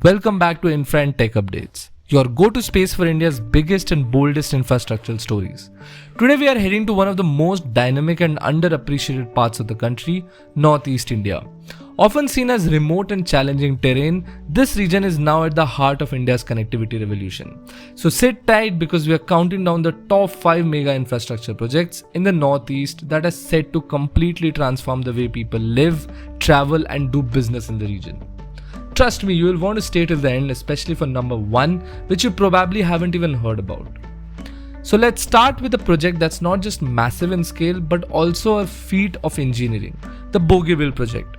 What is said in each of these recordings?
Welcome back to Infra and Tech Updates, your go-to space for India's biggest and boldest infrastructural stories. Today we are heading to one of the most dynamic and underappreciated parts of the country, Northeast India. Often seen as remote and challenging terrain, this region is now at the heart of India's connectivity revolution. So sit tight because we are counting down the top 5 mega infrastructure projects in the Northeast that are set to completely transform the way people live, travel and do business in the region. Trust me, you will want to stay till the end, especially for number 1, which you probably haven't even heard about. So let's start with a project that's not just massive in scale, but also a feat of engineering, the Bogeyville project.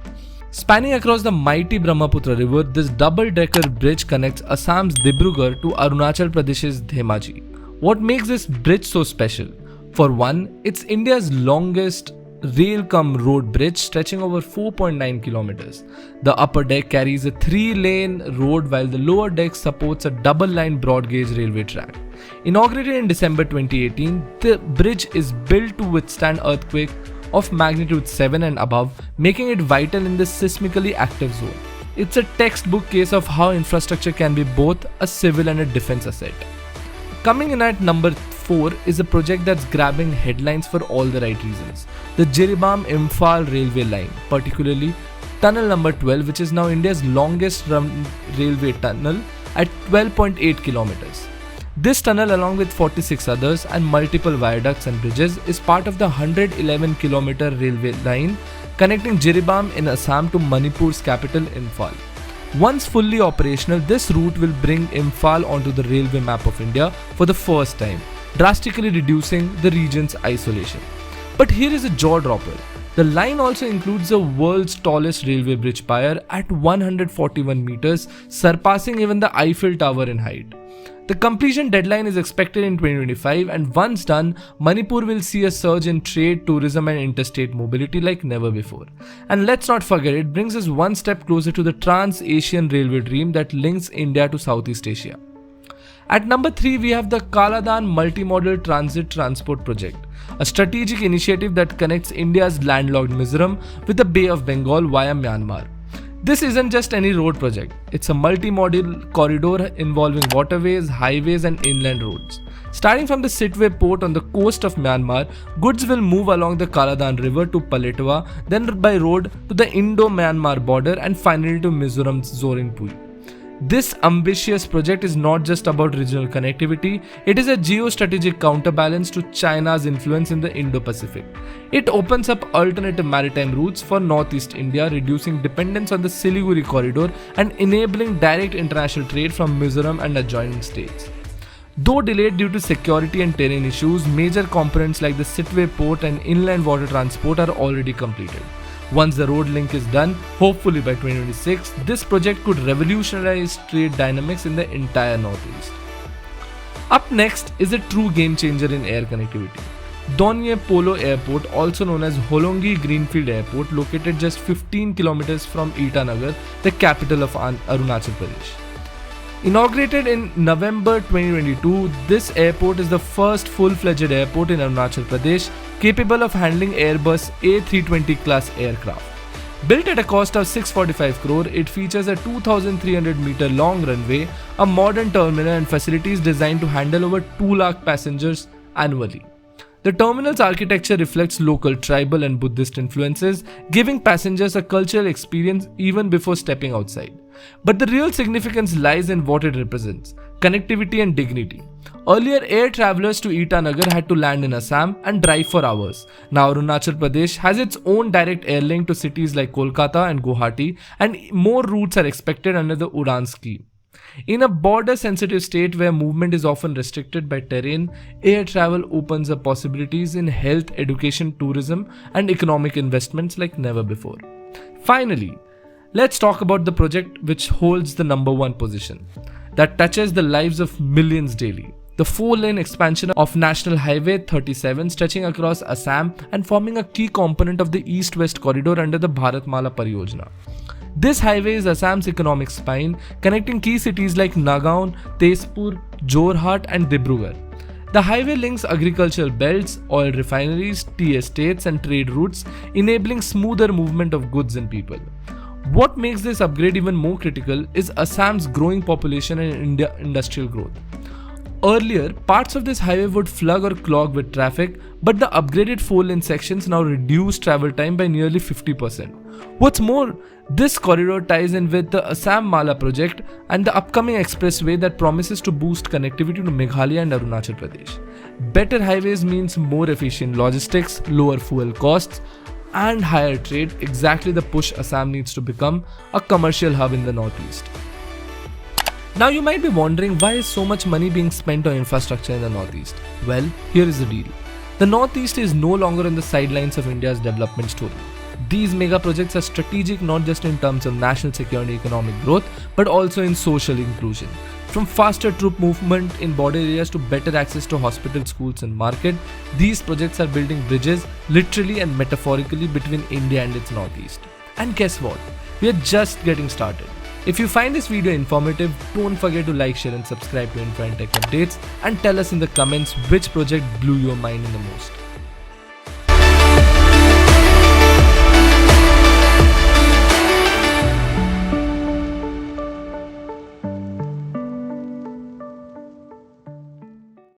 Spanning across the mighty Brahmaputra river, this double-decker bridge connects Assam's Dibrugarh to Arunachal Pradesh's Dhemaji. What makes this bridge so special? For one, it's India's longest rail-cum-road bridge stretching over 4.9 kilometers. The upper deck carries a 3-lane road while the lower deck supports a double-line broad-gauge railway track. Inaugurated in December 2018, the bridge is built to withstand earthquake of magnitude 7 and above, making it vital in this seismically active zone. It's a textbook case of how infrastructure can be both a civil and a defense asset. Coming in at number 4 is a project that's grabbing headlines for all the right reasons. The Jeram Infall railway line, particularly tunnel number 12, which is now India's longest run railway tunnel at 12.8 kilometers. This tunnel, along with 46 others and multiple viaducts and bridges, is part of the 111 kilometer railway line connecting Jeram in Assam to Manipur's capital Infall. Once fully operational, this route will bring Infall onto the railway map of India for the first time, drastically reducing the region's isolation. But here is a jaw-dropper. The line also includes the world's tallest railway bridge pier at 141 meters, surpassing even the Eiffel Tower in height. The completion deadline is expected in 2025, and once done, Manipur will see a surge in trade, tourism and interstate mobility like never before. And let's not forget, it brings us one step closer to the Trans-Asian Railway dream that links India to Southeast Asia. At number 3, we have the Kaladan Multimodal Transit Transport Project, a strategic initiative that connects India's landlocked Mizoram with the Bay of Bengal via Myanmar. This isn't just any road project, it's a multimodal corridor involving waterways, highways and inland roads. Starting from the Sitwe port on the coast of Myanmar, goods will move along the Kaladan river to Paletwa, then by road to the Indo-Myanmar border and finally to Mizoram's Zoringpui. This ambitious project is not just about regional connectivity, it is a geostrategic counterbalance to China's influence in the Indo-Pacific. It opens up alternative maritime routes for Northeast India, reducing dependence on the Siliguri corridor and enabling direct international trade from Mizoram and adjoining states. Though delayed due to security and terrain issues, major components like the Sitwe port and inland water transport are already completed. Once the road link is done, hopefully by 2026, this project could revolutionize trade dynamics in the entire Northeast. Up next is a true game changer in air connectivity. Donye Polo Airport, also known as Holongi Greenfield Airport, located just 15 kilometers from Itanagar, the capital of Arunachal Pradesh. Inaugurated in November 2022, this airport is the first full-fledged airport in Arunachal Pradesh capable of handling Airbus A320 class aircraft. Built at a cost of 645 crore, it features a 2,300 meter long runway, a modern terminal and facilities designed to handle over 2 lakh passengers annually. The terminal's architecture reflects local tribal and Buddhist influences, giving passengers a cultural experience even before stepping outside. But the real significance lies in what it represents: connectivity and dignity. Earlier, air travelers to Itanagar had to land in Assam and drive for hours. Now Arunachal Pradesh has its own direct air link to cities like Kolkata and Guwahati, and more routes are expected under the Udan scheme. In a border-sensitive state where movement is often restricted by terrain, air travel opens up possibilities in health, education, tourism, and economic investments like never before. Finally, let's talk about the project which holds the number 1 position, that touches the lives of millions daily. The 4-lane expansion of National Highway 37 stretching across Assam and forming a key component of the East-West corridor under the Bharatmala Pariyojana. This highway is Assam's economic spine, connecting key cities like Nagaon, Tezpur, Jorhat and Dibrugarh. The highway links agricultural belts, oil refineries, tea estates and trade routes, enabling smoother movement of goods and people. What makes this upgrade even more critical is Assam's growing population and industrial growth. Earlier, parts of this highway would flood or clog with traffic, but the upgraded 4-lane sections now reduce travel time by nearly 50%. What's more, this corridor ties in with the Assam Mala project and the upcoming expressway that promises to boost connectivity to Meghalaya and Arunachal Pradesh. Better highways means more efficient logistics, lower fuel costs, and higher trade, exactly the push Assam needs to become a commercial hub in the northeast. Now you might be wondering, why is so much money being spent on infrastructure in the northeast? Well, here is the deal. The northeast is no longer on the sidelines of India's development story. These mega projects are strategic not just in terms of national security and economic growth, but also in social inclusion. From faster troop movement in border areas to better access to hospitals, schools and market, these projects are building bridges literally and metaphorically between India and its northeast. And guess what? We are just getting started. If you find this video informative, don't forget to like, share and subscribe to Infra and Tech Updates, and tell us in the comments which project blew your mind the most.